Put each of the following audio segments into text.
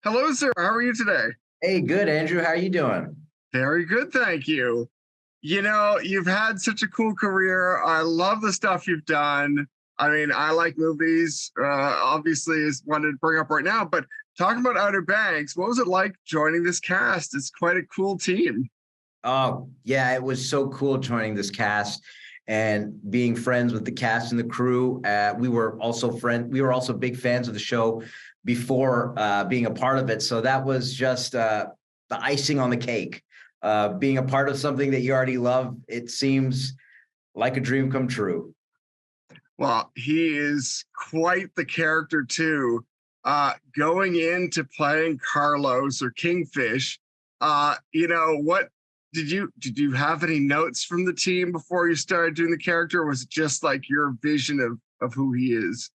Hello, sir. How are you today? Hey, good, Andrew. How are you doing? Very good, thank you. You've had such a cool career. I love the stuff you've done. I mean, I like movies. Obviously, is one to bring up right now. But talking about Outer Banks, what was it like joining this cast? It's quite a cool team. Oh, yeah, it was so cool joining this cast and being friends with the cast and the crew. We were also big fans of the show before being a part of it. So that was just the icing on the cake. Being a part of something that you already love, it seems like a dream come true. Well, he is quite the character too. Going into playing Carlos or Kingfish, what did you have any notes from the team before you started doing the character? Or was it just like your vision of who he is?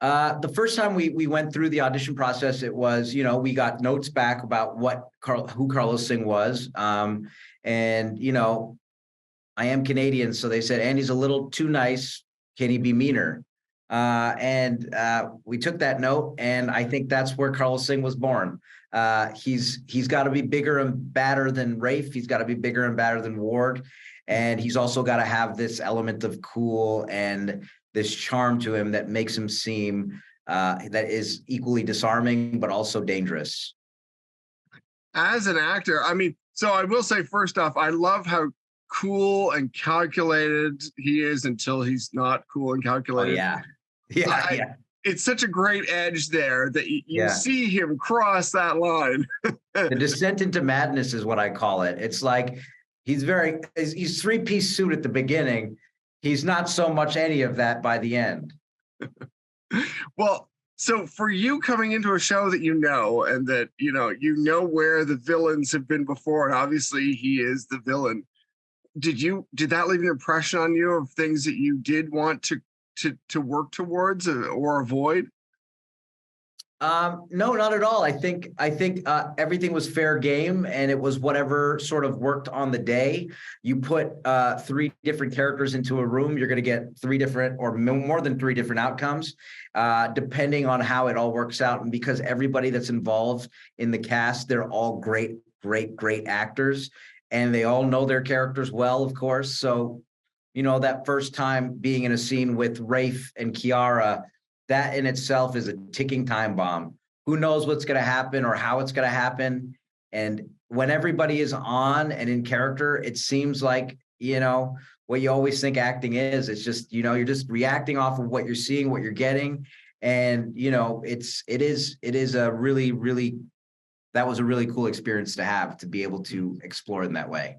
The first time we went through the audition process, it was, we got notes back about who Carlos Singh was. And I am Canadian, so they said Andy's a little too nice. Can he be meaner? And we took that note, and I think that's where Carlos Singh was born. He's got to be bigger and badder than Rafe. He's got to be bigger and badder than Ward, and he's also got to have this element of cool and this charm to him that makes him seem that is equally disarming but also dangerous. As an actor, I mean, so I will say first off, I love how cool and calculated he is until he's not cool and Oh calculated. yeah, yeah, I, yeah, it's such a great edge there that you yeah. see him cross that line. The descent into madness is what I call it. It's like he's three-piece suit at the beginning. He's not so much any of that by the end. Well, so for you coming into a show that you know and that you know where the villains have been before, and obviously he is the villain. Did that leave an impression on you of things that you did want to work towards or avoid? No, not at all. I think everything was fair game, and it was whatever sort of worked on the day. You put three different characters into a room, you're going to get three different or more than three different outcomes, depending on how it all works out. And because everybody that's involved in the cast, they're all great, great, great actors, and they all know their characters well, of course. So, that first time being in a scene with Rafe and Kiara, that in itself is a ticking time bomb. Who knows what's going to happen or how it's going to happen? And when everybody is on and in character, it seems like, what you always think acting is. It's just, you're just reacting off of what you're seeing, what you're getting. And, it is a really, really, that was a really cool experience to have, to be able to explore in that way.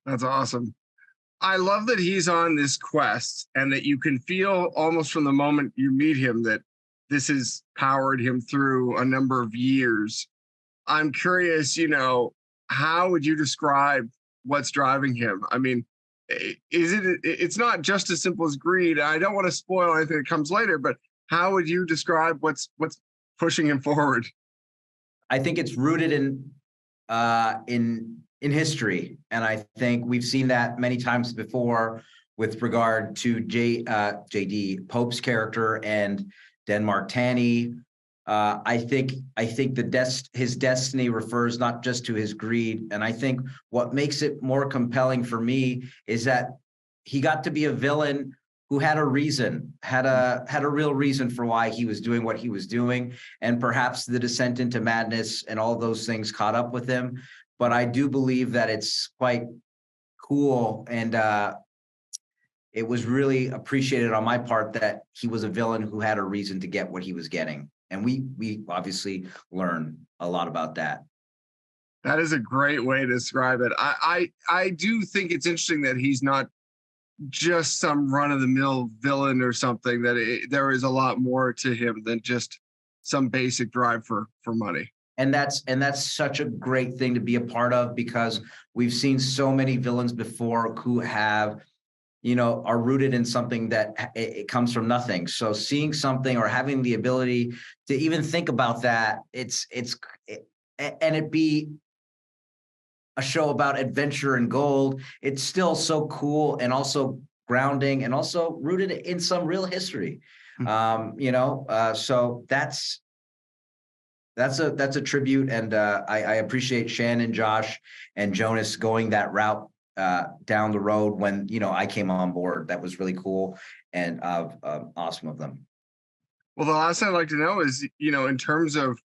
That's awesome. I love that he's on this quest and that you can feel almost from the moment you meet him that this has powered him through a number of years. I'm curious, how would you describe what's driving him? I mean, it's not just as simple as greed. I don't want to spoil anything that comes later, but how would you describe what's pushing him forward? I think it's rooted in history, and I think we've seen that many times before with regard to JD Pope's character and Denmark Tanny. I think his destiny refers not just to his greed, and I think what makes it more compelling for me is that he got to be a villain who had a reason, had a real reason for why he was doing what he was doing, and perhaps the descent into madness and all those things caught up with him. But I do believe that it's quite cool, and it was really appreciated on my part that he was a villain who had a reason to get what he was getting, and we obviously learn a lot about that. That is a great way to describe it. I do think it's interesting that he's not just some run of the mill villain or something. There is a lot more to him than just some basic drive for money. And that's such a great thing to be a part of, because we've seen so many villains before who have, are rooted in something that it comes from nothing. So seeing something or having the ability to even think about that, and it be a show about adventure and gold, it's still so cool and also grounding and also rooted in some real history. So that's a tribute, and I appreciate Shannon, Josh, and Jonas going that route down the road when I came on board. That was really cool and awesome of them. Well, the last thing I'd like to know is, in terms of,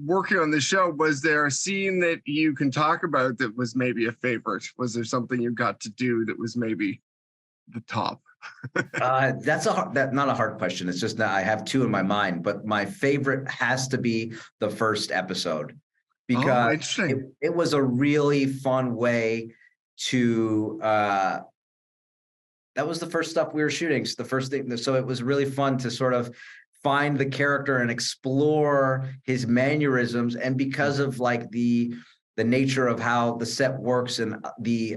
working on the show, was there a scene that you can talk about that was maybe a favorite? Was there something you got to do that was maybe the top? That's not a hard question. It's just that I have two in my mind, but my favorite has to be the first episode because it was a really fun way to. That was the first stuff we were shooting. So the first thing, so it was really fun to sort of find the character and explore his mannerisms, and because of like the nature of how the set works and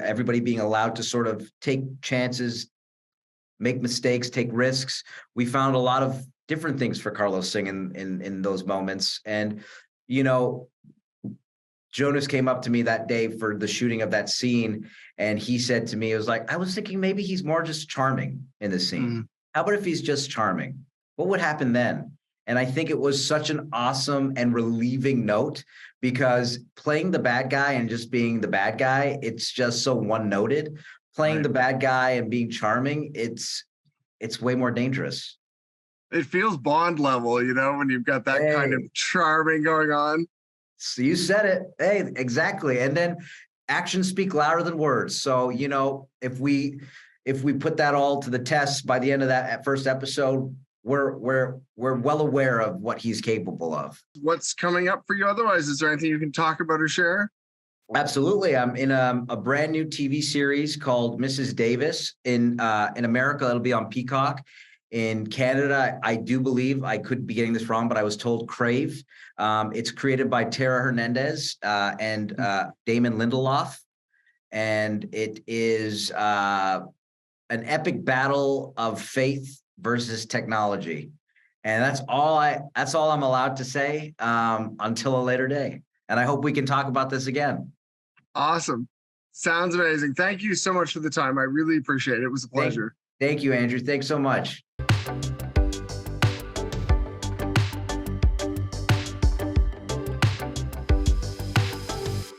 everybody being allowed to sort of take chances, make mistakes, take risks. We found a lot of different things for Carlos Singh in those moments. And, Jonas came up to me that day for the shooting of that scene. And he said to me, it was like, I was thinking maybe he's more just charming in the scene. How about if he's just charming? What would happen then? And I think it was such an awesome and relieving note, because playing the bad guy and just being the bad guy, it's just so one-noted. Playing the bad guy and being charming, it's way more dangerous. It feels Bond level, when you've got that kind of charming going on. So you said it. Hey, exactly. And then actions speak louder than words. So, if we put that all to the test by the end of that first episode, we're well aware of what he's capable of. What's coming up for you otherwise? Is there anything you can talk about or share? Absolutely. I'm in a brand new TV series called Mrs. Davis. In America, it'll be on Peacock. In Canada, I do believe, I could be getting this wrong, but I was told Crave. It's created by Tara Hernandez and Damon Lindelof. And it is an epic battle of faith versus technology. And that's all I'm allowed to say until a later day. And I hope we can talk about this again. Awesome. Sounds amazing. Thank you so much for the time. I really appreciate it. It was a pleasure. Thank you, Andrew. Thanks so much.